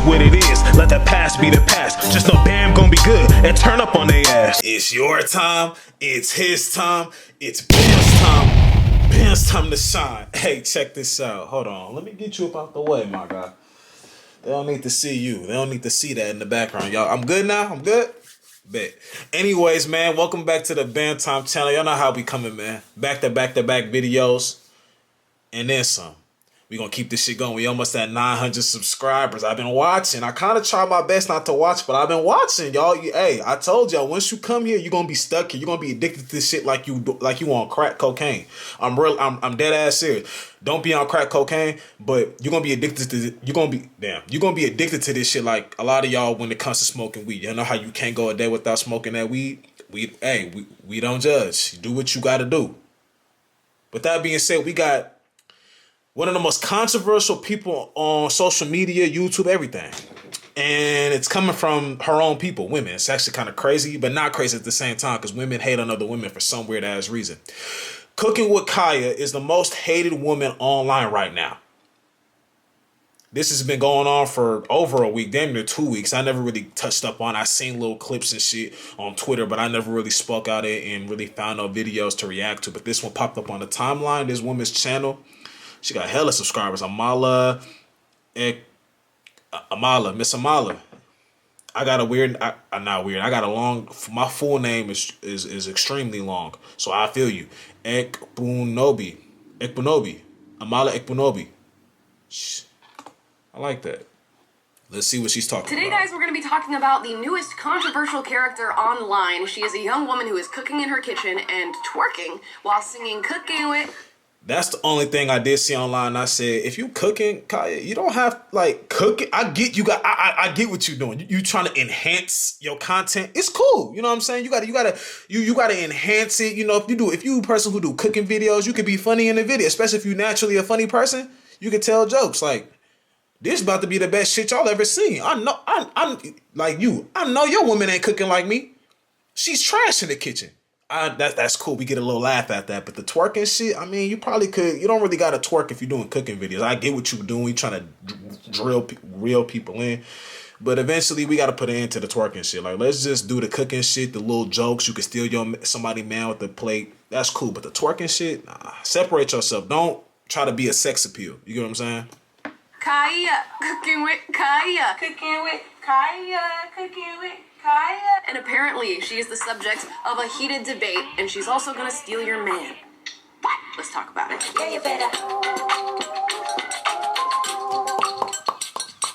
what it is. Let the past be the past. Just know Bam gon' be good and turn up on their ass. It's your time. It's his time. It's Bam's time. Bam's time to shine. Hey, check this out. Hold on. Let me get you up out the way, my guy. They don't need to see you. They don't need to see that in the background, y'all. I'm good now? I'm good? Bet. Anyways, man, welcome back to the BamTime channel. Y'all know how we coming, man. Back to back videos. And then some. We gonna keep this shit going. We almost at 900 subscribers. I've been watching. I kind of try my best not to watch, but I've been watching, y'all. Hey, I told y'all, once you come here, you're gonna be stuck here. You're gonna be addicted to this shit like you on crack cocaine. I'm dead ass serious. Don't be on crack cocaine, but you're gonna be addicted to you're gonna be addicted to this shit like a lot of y'all when it comes to smoking weed. You know how you can't go a day without smoking that weed? We don't judge. Do what you gotta do. With that being said, we got one of the most controversial people on social media, YouTube, everything. And it's coming from her own people, women. It's actually kind of crazy, but not crazy at the same time because women hate on other women for some weird ass reason. Cooking with Kaya is the most hated woman online right now. This has been going on for over a week, damn near 2 weeks. I never really touched up on it. I seen little clips and shit on Twitter, but I never really spoke out it and really found no videos to react to. But this one popped up on the timeline, this woman's channel. She got hella subscribers. Miss Amala. I got a weird, not weird. I got a long, my full name is extremely long. So I feel you. Ekbunobi. Amala Ekbunobi. I like that. Let's see what she's talking about. Today, guys, we're going to be talking about the newest controversial character online. She is a young woman who is cooking in her kitchen and twerking while singing Cooking With. That's the only thing I did see online. I said, if you cooking, Kaya, you don't have like cooking. I get you got. I get what you're doing. You trying to enhance your content. It's cool. You know what I'm saying? You gotta enhance it. You know, if you a person who do cooking videos, you could be funny in the video. Especially if you naturally a funny person, you can tell jokes. Like this about to be the best shit y'all ever seen. I know. I'm like you. I know your woman ain't cooking like me. She's trash in the kitchen. That's cool. We get a little laugh at that. But the twerking shit, I mean, you probably could. You don't really got to twerk if you're doing cooking videos. I get what you're doing. You're trying to drill real people in. But eventually, we got to put an end to the twerking shit. Like, let's just do the cooking shit, the little jokes. You can steal somebody man with the plate. That's cool. But the twerking shit, nah, separate yourself. Don't try to be a sex appeal. You get what I'm saying? Kaya, cooking with Kaya. Cooking with Kaya. Cooking with Kaya. And apparently, she is the subject of a heated debate, and she's also gonna steal your man. Let's talk about it. Yeah, you better.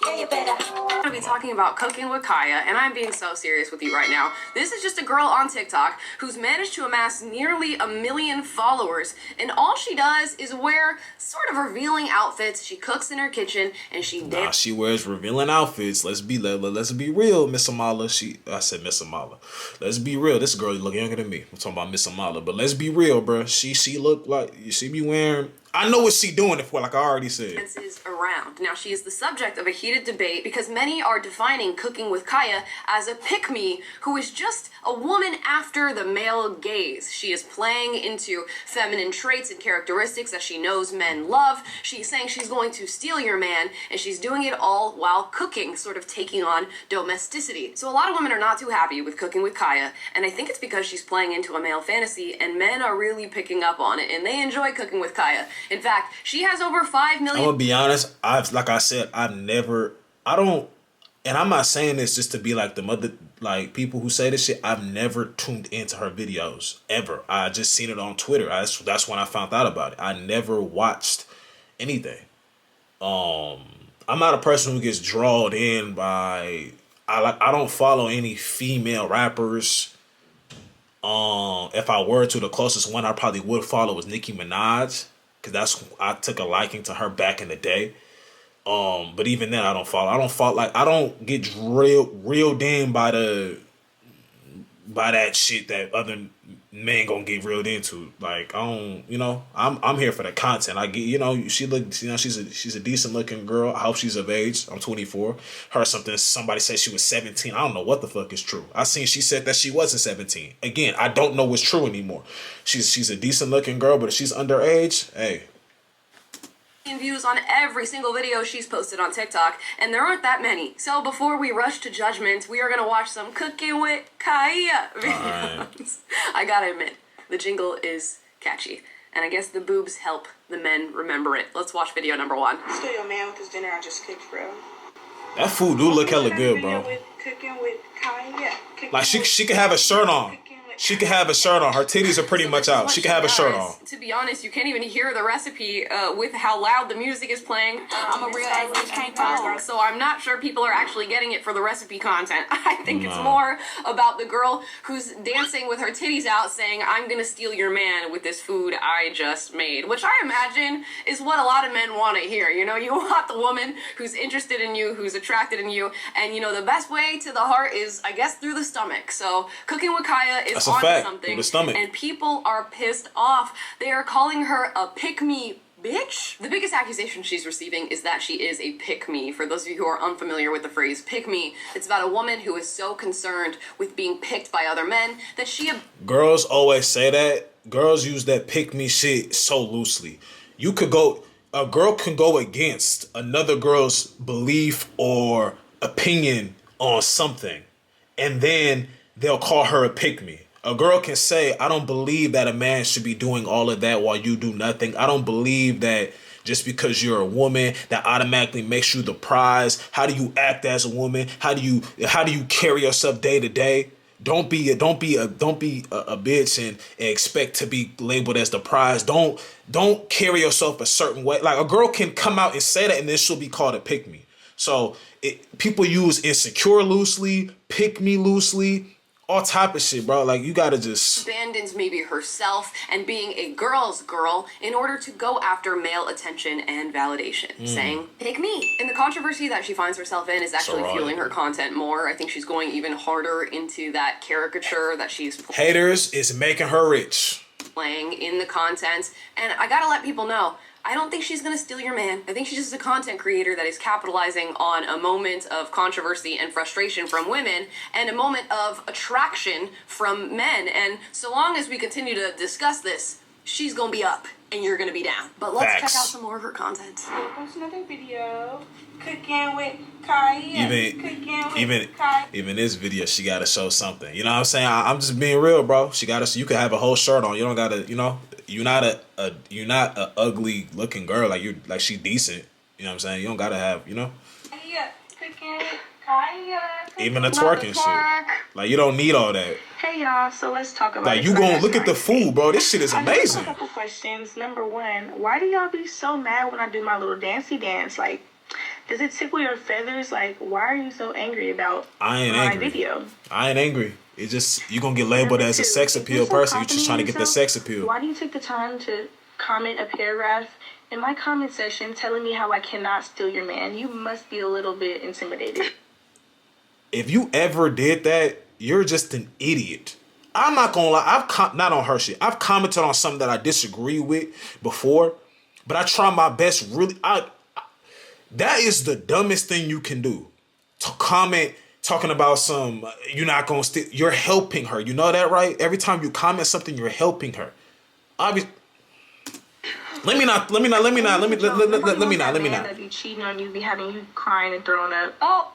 Yeah, you better. I'm gonna be talking about Cooking with Kaya, and I'm being so serious with you right now. This is just a girl on TikTok who's managed to amass nearly 1 million followers, and all she does is wear sort of revealing outfits. She cooks in her kitchen, and she wears revealing outfits. Let's be real, Miss Amala. I said Miss Amala. Let's be real. This girl look younger than me. I'm talking about Miss Amala, but let's be real, bro. She look like she be wearing. I know what she doing it for, like I already said. Is around. Now, she is the subject of a heated debate because many are defining Cooking with Kaya as a pick-me who is just a woman after the male gaze. She is playing into feminine traits and characteristics that she knows men love. She's saying she's going to steal your man, and she's doing it all while cooking, sort of taking on domesticity. So a lot of women are not too happy with Cooking with Kaya, and I think it's because she's playing into a male fantasy, and men are really picking up on it, and they enjoy Cooking with Kaya. In fact, she has over 5 million. I'm gonna be honest. And I'm not saying this just to be like the mother, like people who say this shit. I've never tuned into her videos ever. I just seen it on Twitter. That's when I found out about it. I never watched anything. I'm not a person who gets drawn in by. I don't follow any female rappers. If I were to, the closest one I probably would follow was Nicki Minaj. Because I took a liking to her back in the day. But even then I don't follow. I don't get reeled in by that shit that other men gonna get reeled into. Like, I don't, I'm here for the content. I get, she's a decent looking girl. I hope she's of age. I'm 24. Heard somebody say she was 17. I don't know what the fuck is true. She said that she wasn't 17. Again, I don't know what's true anymore. She's a decent looking girl, but if she's underage, hey. views on every single video she's posted on TikTok, and there aren't that many. So before we rush to judgment, we are gonna watch some Cooking with Kaya videos. I gotta admit, the jingle is catchy, and I guess the boobs help the men remember it. Let's watch video number 1. Still your man with this dinner I just cooked, bro. That food do look hella good, bro. Cooking with Kaya. Like she could have a shirt on. She could have a shirt on. Her titties are pretty much out. She could have a shirt on. To be honest, you can't even hear the recipe with how loud the music is playing. I'm a real ass can't follow. So I'm not sure people are actually getting it for the recipe content. I think it's more about the girl who's dancing with her titties out saying, I'm gonna steal your man with this food I just made. Which I imagine is what a lot of men want to hear. You know, you want the woman who's interested in you, who's attracted in you. And you know, the best way to the heart is, I guess, through the stomach. So Cooking with Kaya is on something. The stomach. And people are pissed off. They are calling her a pick-me bitch. The biggest accusation she's receiving is that she is a pick-me. For those of you who are unfamiliar with the phrase pick-me, it's about a woman who is so concerned with being picked by other men that she... Girls always say that. Girls use that pick-me shit so loosely. You could go... A girl can go against another girl's belief or opinion on something, and then they'll call her a pick-me. A girl can say, I don't believe that a man should be doing all of that while you do nothing. I don't believe that just because you're a woman, that automatically makes you the prize. How do you act as a woman? How do you carry yourself day to day? Don't be a bitch and expect to be labeled as the prize. Don't carry yourself a certain way. Like, a girl can come out and say that, and then she'll be called a pick me. So people use insecure loosely, pick me loosely, all type of shit, bro. Like, you gotta just... abandons maybe herself and being a girl's girl in order to go after male attention and validation, saying, pick me. And the controversy that she finds herself in is actually fueling her content more. I think she's going even harder into that caricature that she's... Haters is making her rich. ...playing in the content. And I gotta let people know, I don't think she's gonna steal your man. I think she's just a content creator that is capitalizing on a moment of controversy and frustration from women and a moment of attraction from men. And so long as we continue to discuss this, she's gonna be up and you're gonna be down. But let's check out some more of her content. Post another video. Cooking with Kaya. Even this video, she gotta show something. You know what I'm saying? I'm just being real, bro. She gotta. You can have a whole shirt on. You don't gotta. You know. You're not a ugly looking girl. Like she decent. You know what I'm saying? You don't gotta have, you know. Even the twerking shit. Like, you don't need all that. Hey y'all, so let's talk about like, you gonna look at the food, bro. This shit is amazing. I have a couple questions. Number one, why do y'all be so mad when I do my little dancey dance? Like, does it tickle your feathers? Like, why are you so angry about my video? I ain't angry. It's just, you're gonna get labeled as a sex appeal person. You're just trying to get the sex appeal. Why do you take the time to comment a paragraph in my comment section telling me how I cannot steal your man? You must be a little bit intimidated. If you ever did that, you're just an idiot. I'm not gonna lie. Not on her shit. I've commented on something that I disagree with before, but I try my best. Really, that is the dumbest thing you can do. To comment talking about you're not gonna steal. You're helping her. You know that, right? Every time you comment something, you're helping her. Obviously. Let me not. That be cheating on you, be having you crying and throwing up. Oh.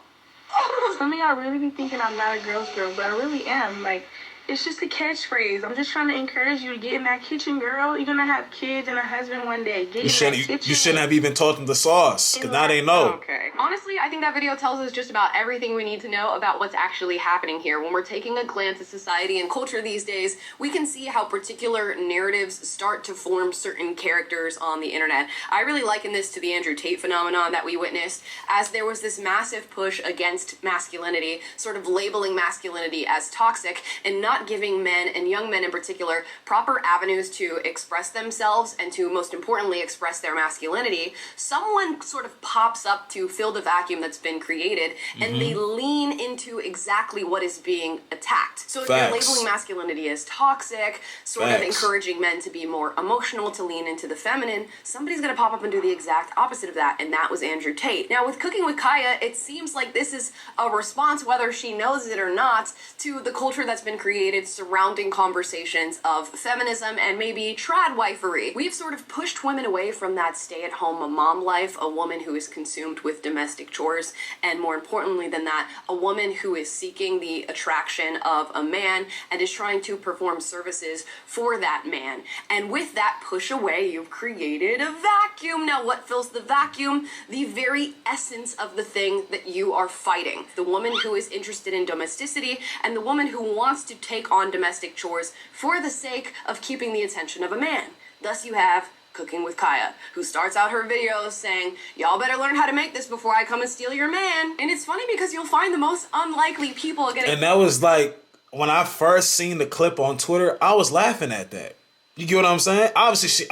Some of y'all really be thinking I'm not a girl's girl, but I really am. Like, it's just a catchphrase. I'm just trying to encourage you to get in that kitchen, girl. You're gonna have kids and a husband one day. You shouldn't have even taught them the sauce, because now they know. Okay. Honestly, I think that video tells us just about everything we need to know about what's actually happening here. When we're taking a glance at society and culture these days, we can see how particular narratives start to form certain characters on the internet. I really liken this to the Andrew Tate phenomenon that we witnessed, as there was this massive push against masculinity, sort of labeling masculinity as toxic and not giving men, and young men in particular, proper avenues to express themselves and to, most importantly, express their masculinity. Someone sort of pops up to fill the vacuum that's been created, and they lean into exactly what is being attacked. So if you're labeling masculinity as toxic, sort of encouraging men to be more emotional, to lean into the feminine, somebody's gonna pop up and do the exact opposite of that, and that was Andrew Tate. Now, with Cooking with Kaya, it seems like this is a response, whether she knows it or not, to the culture that's been created created surrounding conversations of feminism and maybe tradwifery. We've sort of pushed women away from that stay-at-home mom life, a woman who is consumed with domestic chores, and more importantly than that, a woman who is seeking the attraction of a man and is trying to perform services for that man. And with that push away, you've created a vacuum. Now, what fills the vacuum? The very essence of the thing that you are fighting. The woman who is interested in domesticity and the woman who wants to take on domestic chores for the sake of keeping the attention of a man. Thus you have Cooking with Kaya, who starts out her videos saying, y'all better learn how to make this before I come and steal your man. And it's funny because you'll find the most unlikely people getting... And that was like, when I first seen the clip on Twitter, I was laughing at that. You get what I'm saying? Obviously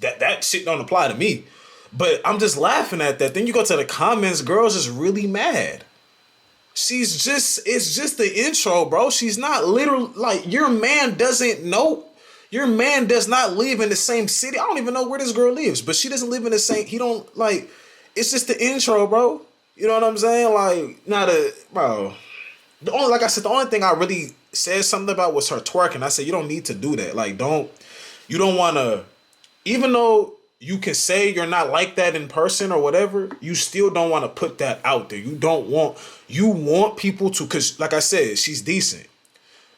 that shit don't apply to me. But I'm just laughing at that. Then you go to the comments, girls just really mad. It's just the intro, bro. She's not literally, like, your man doesn't know. Your man does not live in the same city. I don't even know where this girl lives, but she doesn't live in the same, he don't, like, it's just the intro, bro. You know what I'm saying? Like, bro. Like I said, the only thing I really said something about was her twerking. I said, you don't need to do that. Like, you don't want to, even though you can say you're not like that in person or whatever, you still don't want to put that out there. You want people to, because like I said, she's decent.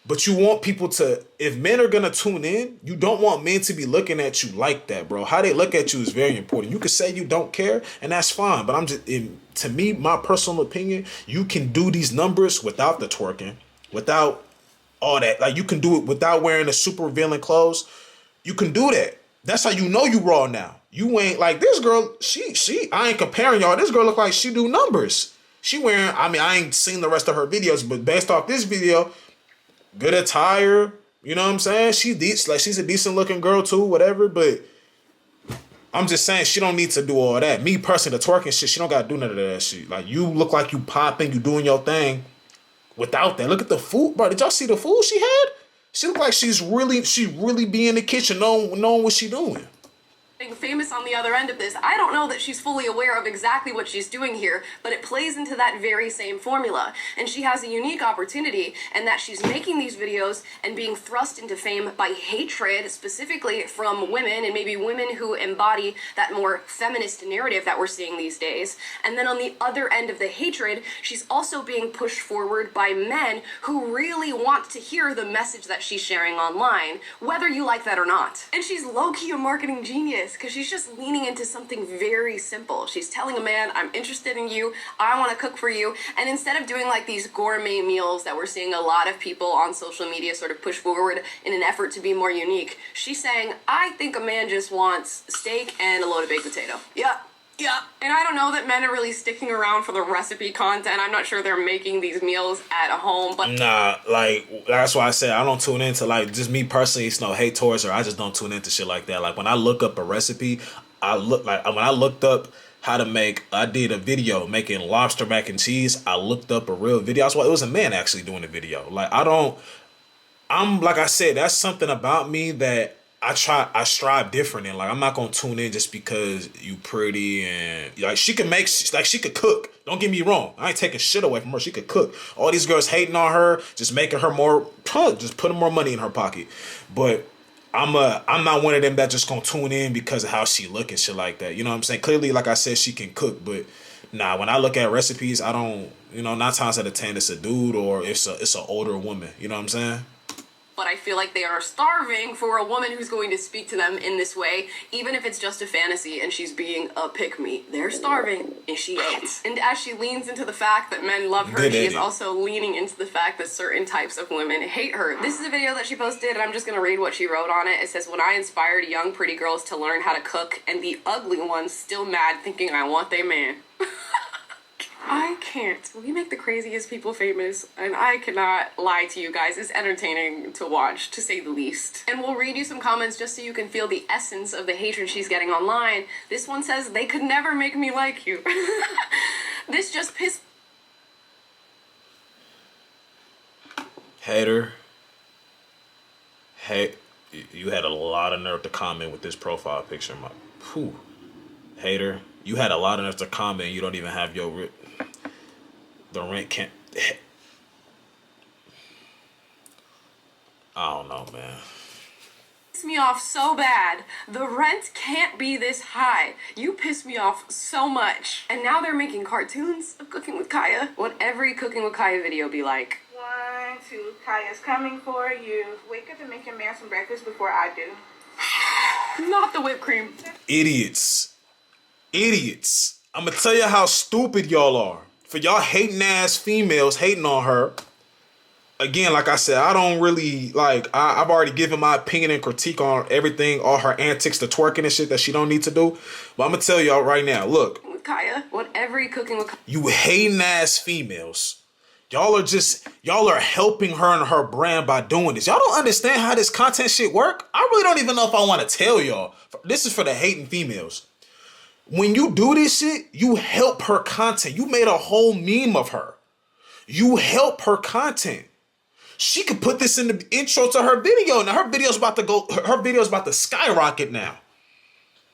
But you want people to, if men are going to tune in, you don't want men to be looking at you like that, bro. How they look at you is very important. You can say you don't care, and that's fine. But to me, my personal opinion, you can do these numbers without the twerking, without all that. Like, you can do it without wearing the super revealing clothes. You can do that. That's how you know you raw now. You ain't like this girl. I ain't comparing y'all. This girl look like she do numbers. She wearing, I ain't seen the rest of her videos, but based off this video, good attire. You know what I'm saying? She's a decent looking girl too, whatever. But I'm just saying she don't need to do all that. Me personally, the twerking shit, she don't gotta do none of that shit. Like, you look like you popping, you doing your thing without that. Look at the food, bro. Did y'all see the food she had? She look like she really be in the kitchen knowing what she doing. Famous on the other end of this. I don't know that she's fully aware of exactly what she's doing here, but it plays into that very same formula. And she has a unique opportunity in that she's making these videos and being thrust into fame by hatred, specifically from women, and maybe women who embody that more feminist narrative that we're seeing these days. And then on the other end of the hatred, she's also being pushed forward by men who really want to hear the message that she's sharing online, whether you like that or not. And she's low-key a marketing genius, because she's just leaning into something very simple. She's telling a man, I'm interested in you, I want to cook for you, and instead of doing like these gourmet meals that we're seeing a lot of people on social media sort of push forward in an effort to be more unique, she's saying, I think a man just wants steak and a load of baked potato. Yeah. And I don't know that men are really sticking around for the recipe content. I'm not sure they're making these meals at home, but... Nah, like, that's why I said I don't tune into, like, just me personally, it's no hate towards her. I just don't tune into shit like that. Like, when I look up a recipe, when I looked up how to make, I did a video making lobster mac and cheese. I looked up a real video. That's why it was a man actually doing the video. Like, like I said, that's something about me that I strive different in. Like, I'm not gonna tune in just because you pretty and like she could cook. Don't get me wrong. I ain't taking shit away from her. She could cook. All these girls hating on her, just making her just putting more money in her pocket. But I'm not one of them that just gonna tune in because of how she look and shit like that. You know what I'm saying? Clearly, like I said, she can cook, but nah, when I look at recipes, I don't, 9 times out of 10 it's a dude or it's an older woman. You know what I'm saying? But I feel like they are starving for a woman who's going to speak to them in this way, even if it's just a fantasy and she's being a pick-me. They're starving, and she ain't. And as she leans into the fact that men love her, she is also leaning into the fact that certain types of women hate her. This is a video that she posted, and I'm just going to read what she wrote on it. It says, when I inspired young pretty girls to learn how to cook, and the ugly ones still mad thinking I want they man. I can't. We make the craziest people famous, and I cannot lie to you guys. It's entertaining to watch, to say the least. And we'll read you some comments just so you can feel the essence of the hatred she's getting online. This one says, they could never make me like you. This just pissed... Hater. Hey, you had a lot of nerve to comment with this profile picture. Hater. You had a lot of nerve to comment. You don't even have your... The rent can't... I don't know, man. Piss me off so bad. The rent can't be this high. You piss me off so much. And now they're making cartoons of Cooking with Kaya. What every Cooking with Kaya video be like. 1, 2, Kaya's coming for you. Wake up and make your man some breakfast before I do. Not the whipped cream. Idiots. Idiots. I'm gonna tell you how stupid y'all are. For y'all hating ass females hating on her. Again, like I said, I don't really, I've already given my opinion and critique on everything, all her antics, the twerking and shit that she don't need to do. But I'm going to tell y'all right now, look. With Kaya, what every Cooking with Kaya. You hating ass females. Y'all are helping her and her brand by doing this. Y'all don't understand how this content shit work? I really don't even know if I want to tell y'all. This is for the hating females. When you do this shit, you help her content. You made a whole meme of her. You help her content. She could put this in the intro to her video. Now her video's about to skyrocket now.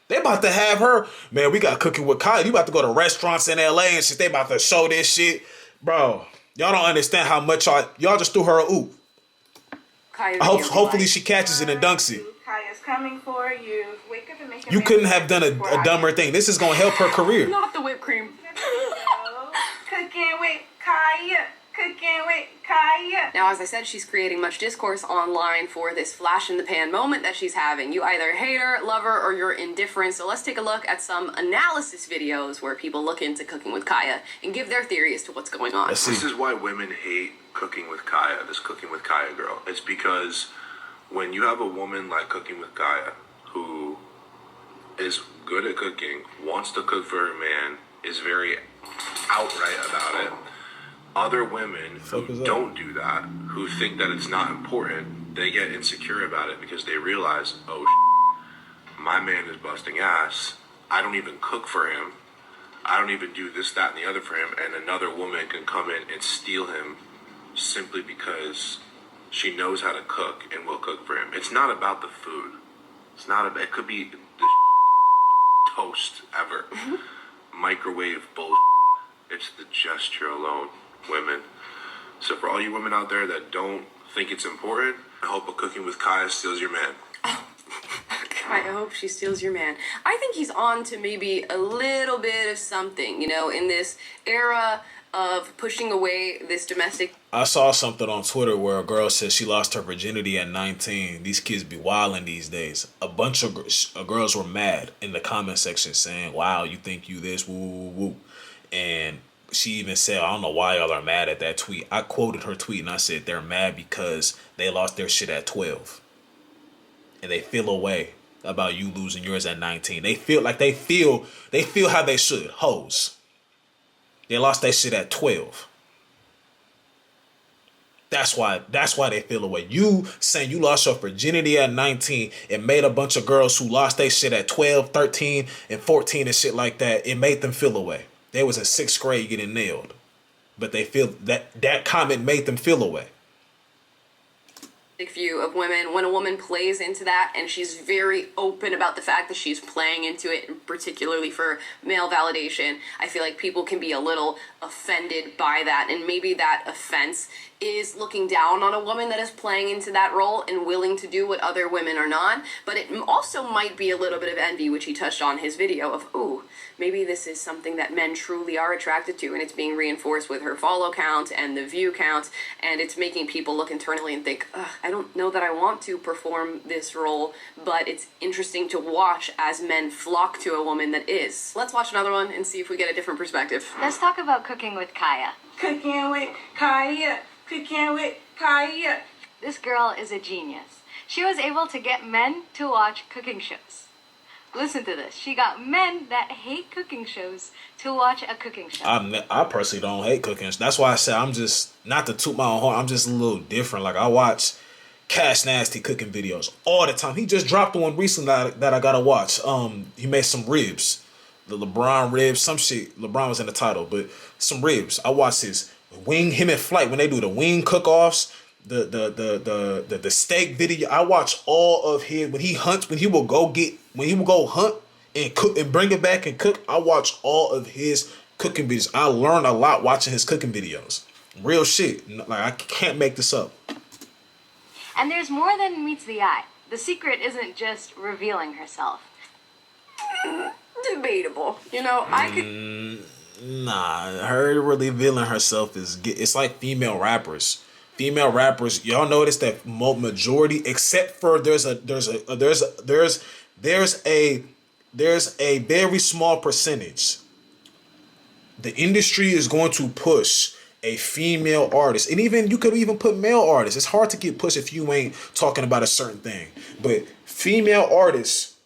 They about to have her, man, we got Cooking with Kaya. You about to go to restaurants in LA and shit. They about to show this shit. Bro, y'all don't understand how much y'all just threw her a oop. Hopefully she catches it and dunks it. Kaya's coming for you. Wake up and make You couldn't have done a dumber thing. This is gonna help her career. Not the whipped cream. Cooking with Kaya. Cooking with Kaya. Now, as I said, she's creating much discourse online for this flash in the pan moment that she's having. You either hate her, love her, or you're indifferent. So let's take a look at some analysis videos where people look into Cooking with Kaya and give their theory as to what's going on. This is why women hate Cooking with Kaya, this Cooking with Kaya girl. It's because when you have a woman like Cooking with Kaya who is good at cooking, wants to cook for her man, is very outright about it, other women who don't do that, who think that it's not important, they get insecure about it because they realize, oh, my man is busting ass. I don't even cook for him. I don't even do this, that, and the other for him. And another woman can come in and steal him simply because she knows how to cook and will cook for him. It's not about the food. It could be the toast ever. Microwave bullshit. It's the gesture alone. Women. So for all you women out there that don't think it's important, I hope a Cooking with Kaya steals your man. I hope she steals your man. I think he's on to maybe a little bit of something, you know, in this era of pushing away this domestic. I saw something on Twitter where a girl said she lost her virginity at 19. These kids be wilding these days. A bunch of girls were mad in the comment section saying, wow, you think you this, woo, woo, woo. And she even said, I don't know why y'all are mad at that tweet. I quoted her tweet and I said they're mad because they lost their shit at 12. And they feel a way about you losing yours at 19. They feel how they should. Hoes. They lost their shit at 12. That's why they feel away. You saying you lost your virginity at 19, it made a bunch of girls who lost their shit at 12, 13, and 14 and shit like that, it made them feel away. They was in 6th grade getting nailed. But they feel that comment made them feel away. View of women, when a woman plays into that and she's very open about the fact that she's playing into it, particularly for male validation, I feel like people can be a little offended by that, and maybe that offense is looking down on a woman that is playing into that role and willing to do what other women are not. But it also might be a little bit of envy, which he touched on his video of, ooh, maybe this is something that men truly are attracted to, and it's being reinforced with her follow count and the view count, and it's making people look internally and think, I don't know that I want to perform this role, but it's interesting to watch as men flock to a woman that is. Let's watch another one and see if we get a different perspective. Let's talk about Cooking with Kaya. Cooking with Kaya. Cooking with Kaya. This girl is a genius. She was able to get men to watch cooking shows. Listen to this. She got men that hate cooking shows to watch a cooking show. I personally don't hate cooking. That's why I said I'm just, not to toot my own horn, I'm just a little different. Like, I watch Cash Nasty cooking videos all the time. He just dropped one recently that I gotta watch. He made some ribs. The LeBron ribs, some shit. LeBron was in the title, but some ribs. I watched his him and Flight when they do the wing cook-offs, the steak video. I watch all of his when he will go hunt and cook and bring it back and cook. I watch all of his cooking videos. I learned a lot watching his cooking videos. Real shit. Like, I can't make this up. And there's more than meets the eye. The secret isn't just revealing herself. Debatable. You know, I could... Nah, her really revealing herself it's like female rappers. Female rappers, y'all notice that majority, except for there's a very small percentage. The industry is going to push a female artist, and even you could even put male artists. It's hard to get pushed if you ain't talking about a certain thing. But female artists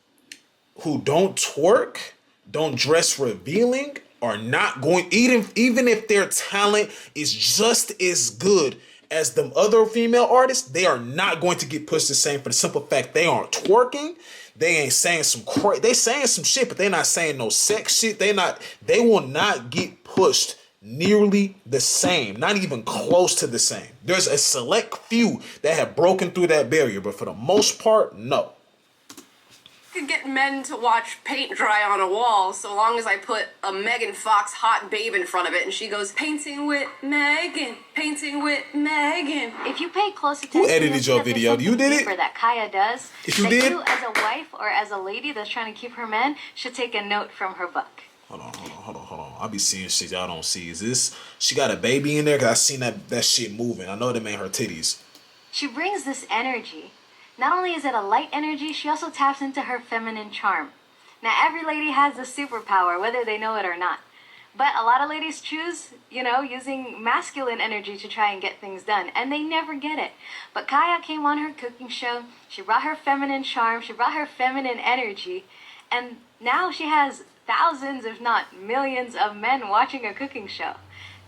who don't twerk, don't dress revealing, are not going, even if their talent is just as good as them other female artists, they are not going to get pushed the same for the simple fact they aren't twerking. They ain't saying they saying some shit, but they're not saying no sex shit. They will not get pushed nearly the same, not even close to the same. There's a select few that have broken through that barrier, but for the most part, no. could get men to watch paint dry on a wall so long as I put a Megan Fox hot babe in front of it and she goes, painting with Megan, painting with Megan. If you pay close attention, who edited your video? You did it? That Kaya does. If you that did, you as a wife or as a lady that's trying to keep her man should take a note from her book. Hold on. I be seeing shit y'all don't see. Is this, she got a baby in there? Cause I seen that shit moving. I know them ain't her titties. She brings this energy. Not only is it a light energy, she also taps into her feminine charm. Now, every lady has this superpower, whether they know it or not. But a lot of ladies choose, using masculine energy to try and get things done, and they never get it. But Kaya came on her cooking show. She brought her feminine charm. She brought her feminine energy. And now she has thousands, if not millions, of men watching a cooking show.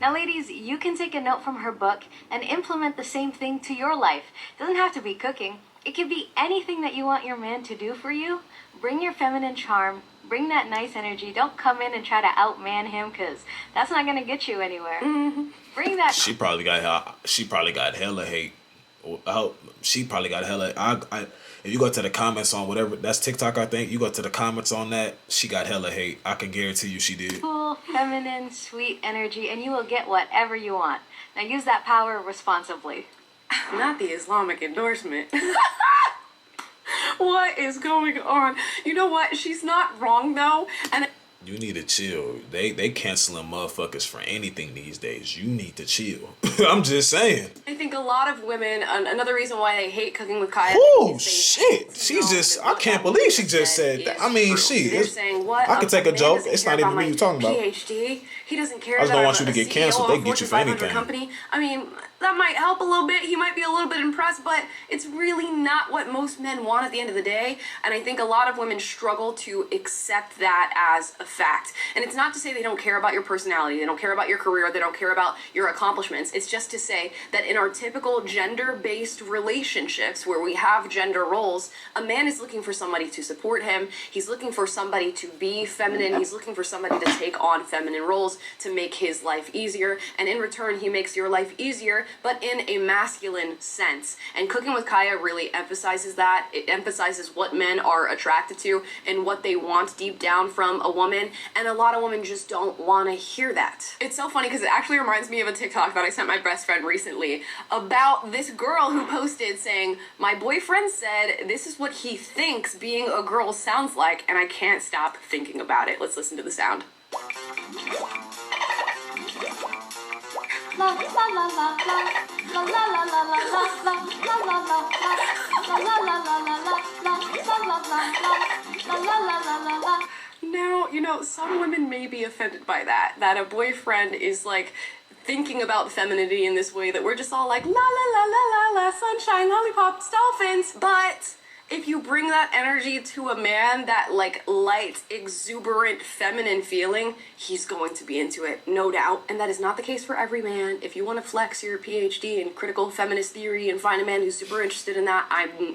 Now, ladies, you can take a note from her book and implement the same thing to your life. It doesn't have to be cooking. It could be anything that you want your man to do for you. Bring your feminine charm. Bring that nice energy. Don't come in and try to outman him, because that's not going to get you anywhere. Mm-hmm. Bring that... She probably got hella hate. She probably got hella... If you go to the comments on whatever, that's TikTok, I think. You go to the comments on that, she got hella hate. I can guarantee you she did. Cool, feminine, sweet energy, and you will get whatever you want. Now use that power responsibly. Not the Islamic endorsement. What is going on? You know what? She's not wrong, though. And you need to chill. They canceling motherfuckers for anything these days. You need to chill. I'm just saying. I think a lot of women, another reason why they hate cooking with Kaya. Oh shit! She's just, I can't believe she just said that. I mean, they're saying what? I could take a joke. It's not even what you're talking about. PhD. He doesn't care. I just don't want you to get canceled. They can get you for anything. Company. I mean, that might help a little bit. He might be a little bit impressed, but it's really not what most men want at the end of the day. And I think a lot of women struggle to accept that as a fact. And it's not to say they don't care about your personality, they don't care about your career, they don't care about your accomplishments. It's just to say that in our typical gender-based relationships where we have gender roles, a man is looking for somebody to support him. He's looking for somebody to be feminine. He's looking for somebody to take on feminine roles to make his life easier. And in return, he makes your life easier, but in a masculine sense. And Cooking with Kaya really emphasizes that. It emphasizes what men are attracted to and what they want deep down from a woman. And a lot of women just don't want to hear that. It's so funny because it actually reminds me of a TikTok that I sent my best friend recently about this girl who posted saying, my boyfriend said this is what he thinks being a girl sounds like, and I can't stop thinking about it. Let's listen to the sound. Now, some women may be offended by that a boyfriend is like thinking about femininity in this way that we're just all like, la la la la la la, sunshine, lollipops, dolphins. But if you bring that energy to a man, that like light, exuberant, feminine feeling, he's going to be into it, no doubt. And that is not the case for every man. If you want to flex your PhD in critical feminist theory and find a man who's super interested in that,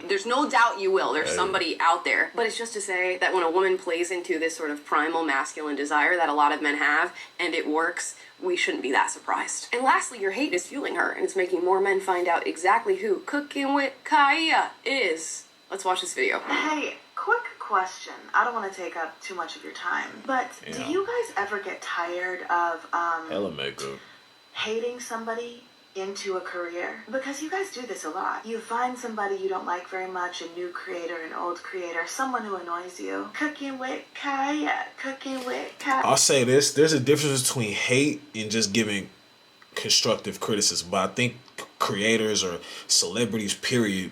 there's no doubt you will. There's somebody out there. But it's just to say that when a woman plays into this sort of primal masculine desire that a lot of men have, and it works, we shouldn't be that surprised. And lastly, your hate is fueling her, and it's making more men find out exactly who Cooking with Kaya is. Let's watch this video. Hey, quick question. I don't want to take up too much of your time, but do you guys ever get tired of hella makeup. hating somebody into a career? Because you guys do this a lot. You find somebody you don't like very much, a new creator, an old creator, someone who annoys you. Cooking with Kaya, cooking with Kaya. I'll say this, there's a difference between hate and just giving constructive criticism. But I think creators or celebrities, period,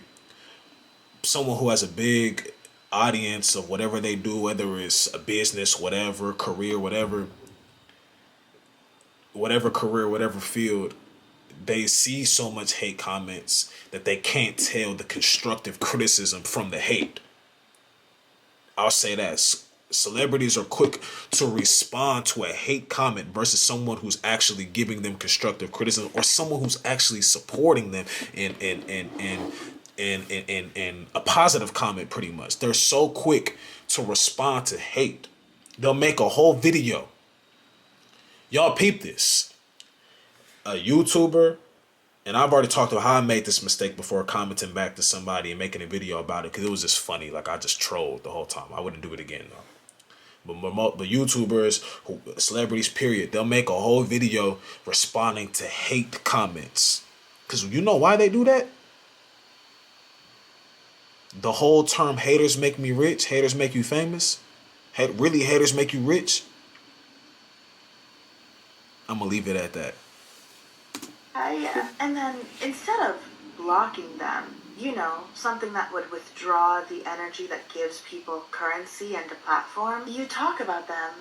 someone who has a big audience of whatever they do, whether it's a business, whatever, career, whatever career, whatever field, they see so much hate comments that they can't tell the constructive criticism from the hate. I'll say that. Celebrities are quick to respond to a hate comment versus someone who's actually giving them constructive criticism, or someone who's actually supporting them in a positive comment. Pretty much, they're so quick to respond to hate. They'll make a whole video. Y'all peep this. A YouTuber, and I've already talked about how I made this mistake before, commenting back to somebody and making a video about it because it was just funny. Like, I just trolled the whole time. I wouldn't do it again though. But YouTubers, celebrities, period, they'll make a whole video responding to hate comments. Because you know why they do that? The whole term haters make me rich, haters make you famous. Really, haters make you rich? I'm going to leave it at that. And then instead of blocking them, you know, something that would withdraw the energy that gives people currency and a platform, you talk about them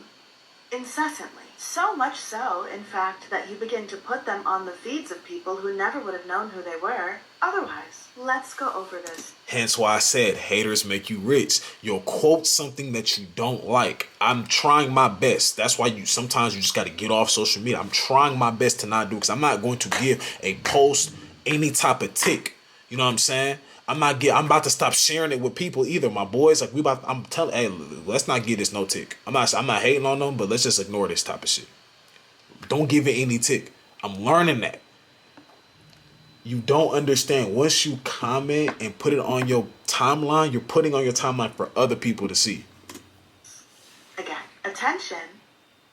incessantly. So much so, in fact, that you begin to put them on the feeds of people who never would have known who they were otherwise. Let's go over this. Hence why I said haters make you rich. You'll quote something that you don't like. I'm trying my best. That's why sometimes you just got to get off social media. I'm trying my best to not do it because I'm not going to give a post any type of tick. You know what I'm saying? I'm about to stop sharing it with people either. My boys, like I'm telling, hey, let's not give this no tick. I'm not hating on them, but let's just ignore this type of shit. Don't give it any tick. I'm learning that. You don't understand. Once you comment and put it on your timeline, you're putting on your timeline for other people to see. Again, attention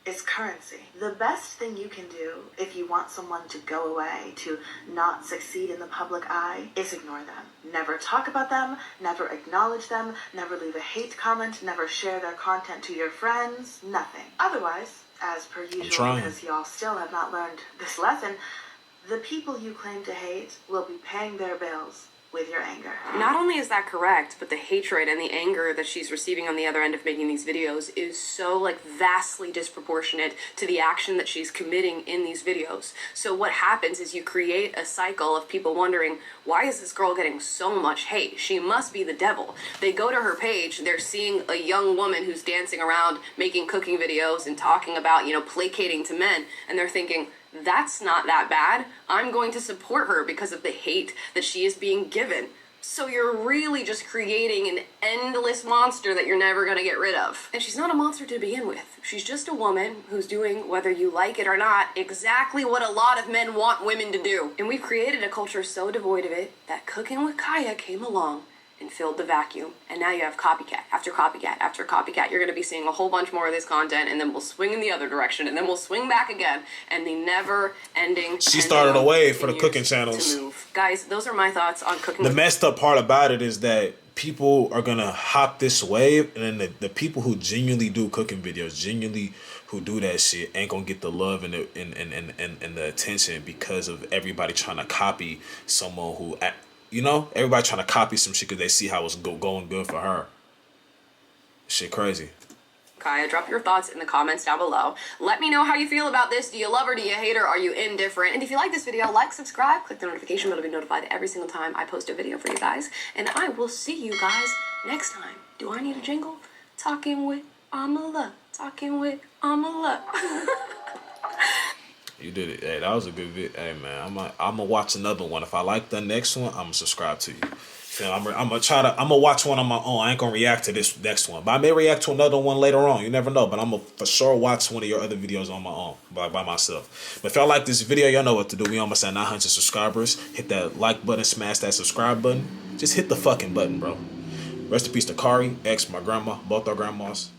is currency. The best thing you can do if you want someone to go away, to not succeed in the public eye, is ignore them. Never talk about them, never acknowledge them, never leave a hate comment, never share their content to your friends, nothing. Otherwise, as per usual, because y'all still have not learned this lesson, the people you claim to hate will be paying their bills with your anger. Not only is that correct, but the hatred and the anger that she's receiving on the other end of making these videos is so vastly disproportionate to the action that she's committing in these videos. So what happens is you create a cycle of people wondering, why is this girl getting so much hate? She must be the devil. They go to her page, they're seeing a young woman who's dancing around making cooking videos and talking about, placating to men, and they're thinking, that's not that bad. I'm going to support her because of the hate that she is being given. So you're really just creating an endless monster that you're never going to get rid of. And she's not a monster to begin with. She's just a woman who's doing, whether you like it or not, exactly what a lot of men want women to do. And we've created a culture so devoid of it that Cooking with Kaya came along and filled the vacuum. And now you have copycat after copycat after copycat. You're going to be seeing a whole bunch more of this content, and then we'll swing in the other direction, and then we'll swing back again, and the never-ending. She started a wave for the cooking channels. Guys, those are my thoughts on cooking. The messed up part about it is that people are going to hop this wave, and then the people who genuinely do cooking videos, genuinely who do that shit, ain't going to get the love and the attention because of everybody trying to copy someone who... everybody trying to copy some shit because they see how it's going good for her. Shit crazy. Kaya, drop your thoughts in the comments down below. Let me know how you feel about this. Do you love her? Do you hate her? Are you indifferent? And if you like this video, like, subscribe, click the notification bell to be notified every single time I post a video for you guys. And I will see you guys next time. Do I need a jingle? Talking with Amala. Talking with Amala. You did it. Hey, that was a good video. Hey, man, I'm gonna watch another one. If I like the next one, I'm gonna subscribe to you. I'm gonna watch one on my own. I ain't gonna react to this next one, but I may react to another one later on. You never know. But I'm gonna for sure watch one of your other videos on my own, by myself. But if y'all like this video, y'all know what to do. We almost at 900 subscribers. Hit that like button, smash that subscribe button. Just hit the fucking button, bro. Rest in peace to Kari, ex, my grandma, both our grandmas.